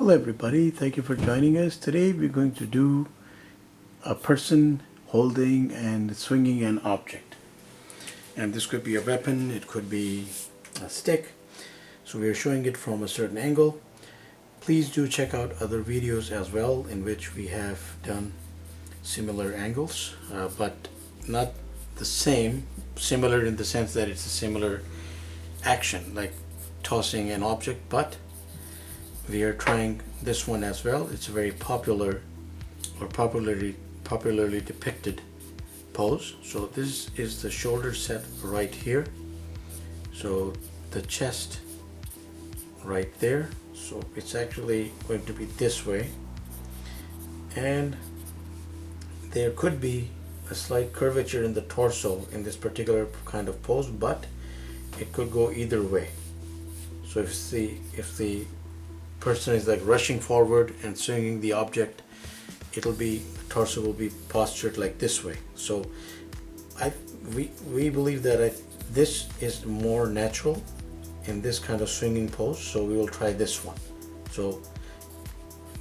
Hello everybody, thank you for joining us. Today we're going to do a person holding and swinging an object. And this could be a weapon, it could be a stick. So we are showing it from a certain angle. Please do check out other videos as well in which we have done similar angles, but not the same. Similar in the sense that it's a similar action, like tossing an object, but we are trying this one as well. It's a very popular or popularly depicted pose. So this is the shoulder set right here. So the chest right there. So it's actually going to be this way. And there could be a slight curvature in the torso in this particular kind of pose, but it could go either way. So if the person is like rushing forward and swinging the object, the torso will be postured like this way. So we believe that this is more natural in this kind of swinging pose, so we will try this one. So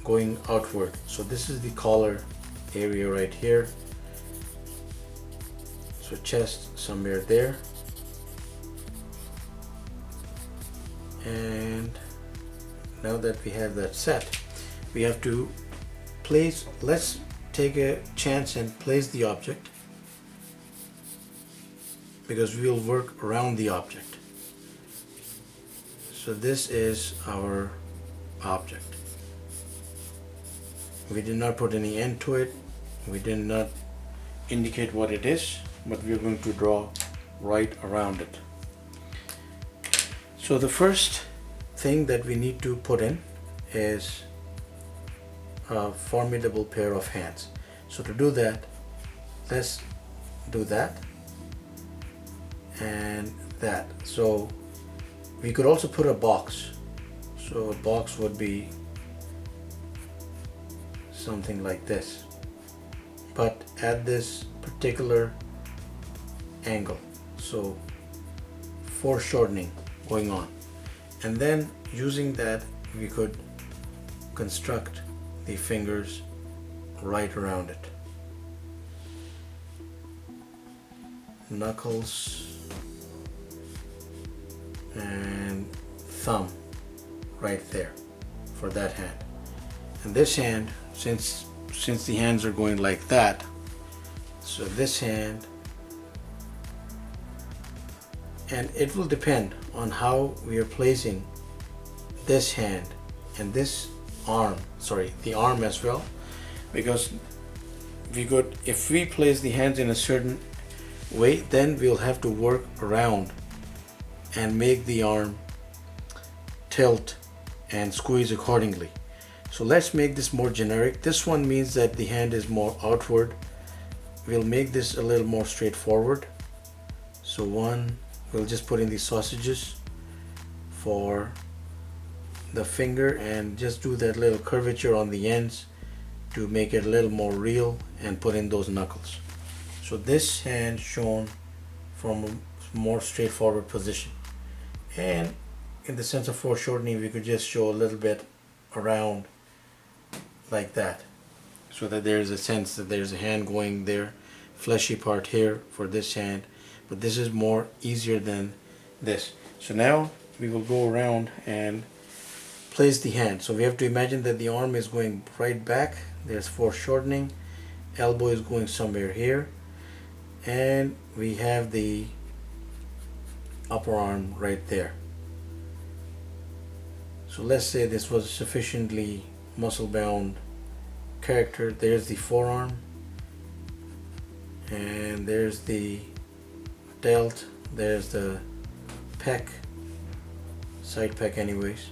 going outward, so this is the collar area right here, so chest somewhere there, and now that we have that set, we have to place, let's take a chance and place the object, because we will work around the object. So this is our object. We did not put any end to it, we did not indicate what it is, but we are going to draw right around it. So the first thing that we need to put in is a formidable pair of hands. So to do that, let's do that and that. So we could also put a box. So a box would be something like this, but at this particular angle. So foreshortening going on. And then using that, we could construct the fingers right around it. Knuckles and thumb right there for that hand. And this hand, since the hands are going like that, so this hand, and it will depend on how we are placing this hand and this arm, the arm as well, because if we place the hands in a certain way, then we'll have to work around and make the arm tilt and squeeze accordingly. So let's make this more generic. This one means that the hand is more outward. We'll make this a little more straightforward. So we'll just put in the sausages for the finger and just do that little curvature on the ends to make it a little more real, and put in those knuckles. So this hand shown from a more straightforward position. And in the sense of foreshortening, we could just show a little bit around like that, so that there's a sense that there's a hand going there, fleshy part here for this hand, but this is more easier than this. So now we will go around and place the hand. So we have to imagine that the arm is going right back, there's foreshortening, elbow is going somewhere here, and we have the upper arm right there. So let's say this was a sufficiently muscle bound character. There's the forearm, and there's the delt, there's the pec, side pec anyways,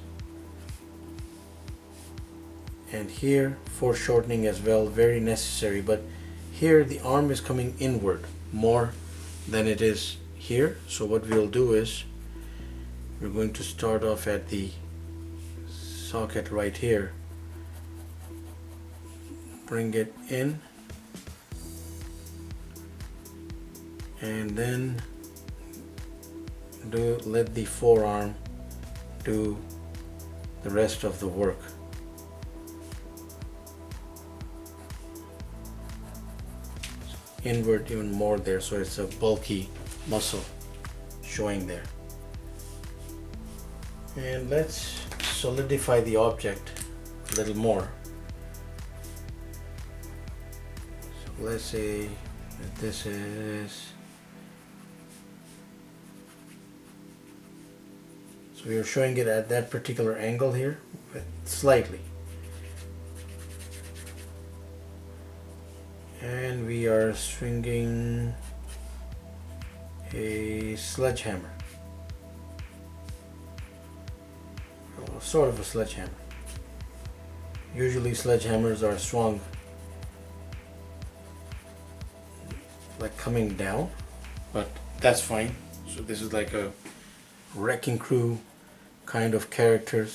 and here foreshortening as well, very necessary, but here the arm is coming inward more than it is here. So what we'll do is we're going to start off at the socket right here, bring it in, and then let the forearm do the rest of the work. inward even more there, so it's a bulky muscle showing there. And let's solidify the object a little more. So let's say that this is, so we are showing it at that particular angle here, but slightly. And we are swinging a sledgehammer, or sort of a sledgehammer. Usually sledgehammers are swung like coming down, but that's fine. So this is like a wrecking crew kind of character,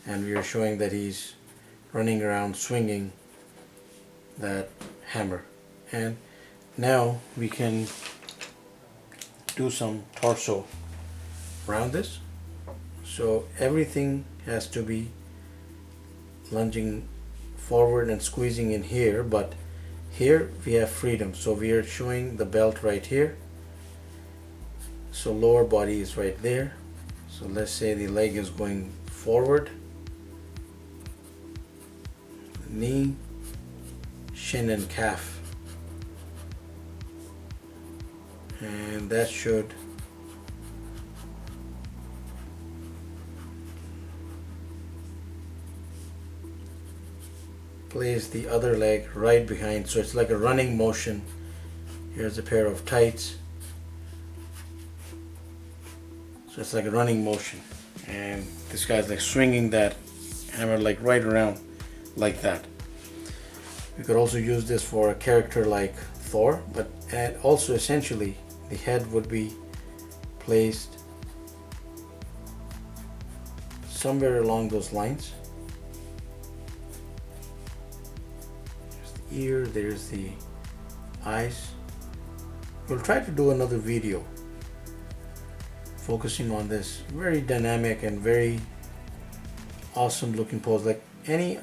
and we are showing that he's running around swinging that hammer. And now we can do some torso around this. So everything has to be lunging forward and squeezing in here, but here we have freedom. So we are showing the belt right here, so lower body is right there. So let's say the leg is going forward, knee, shin and calf, and that should place the other leg right behind, so it's like a running motion. Here's a pair of tights, so it's like a running motion, and this guy's like swinging that hammer like right around like that. We could also use this for a character like Thor, but also essentially the head would be placed somewhere along those lines. There's the ear, there's the eyes. We'll try to do another video focusing on this very dynamic and very awesome looking pose. Like any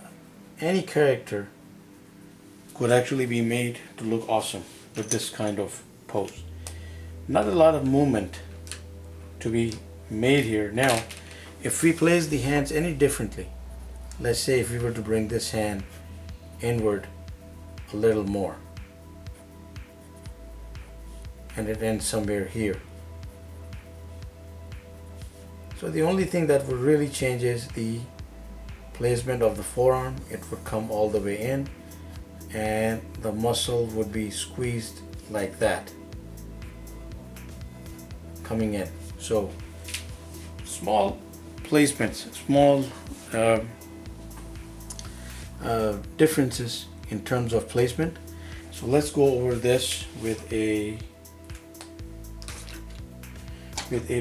character could actually be made to look awesome with this kind of pose. Not a lot of movement to be made here. Now, if we place the hands any differently, let's say if we were to bring this hand inward a little more, and it ends somewhere here. So the only thing that would really change is the placement of the forearm. It would come all the way in, and the muscle would be squeezed like that, coming in. So small placements, small differences in terms of placement. So let's go over this with a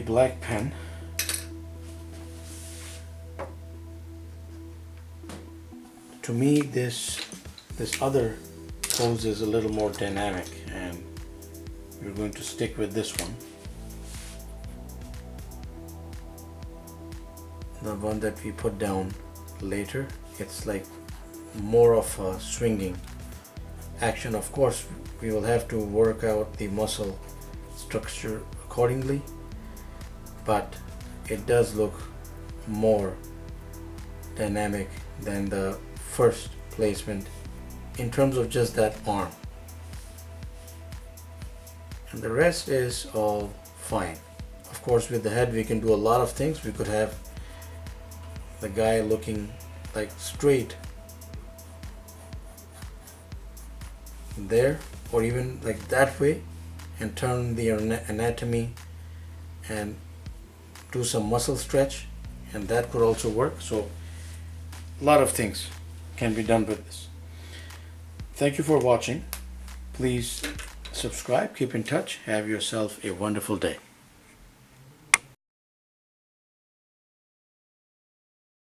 black pen. To me, this other pose is a little more dynamic, and we're going to stick with this one. The one that we put down later, it's like more of a swinging action. Of course, we will have to work out the muscle structure accordingly, but it does look more dynamic than the first placement in terms of just that arm, and the rest is all fine. Of course, with the head we can do a lot of things. We could have the guy looking like straight there, or even like that way, and turn the anatomy and do some muscle stretch, and that could also work. So a lot of things can be done with this. Thank you for watching. Please subscribe, keep in touch, have yourself a wonderful day.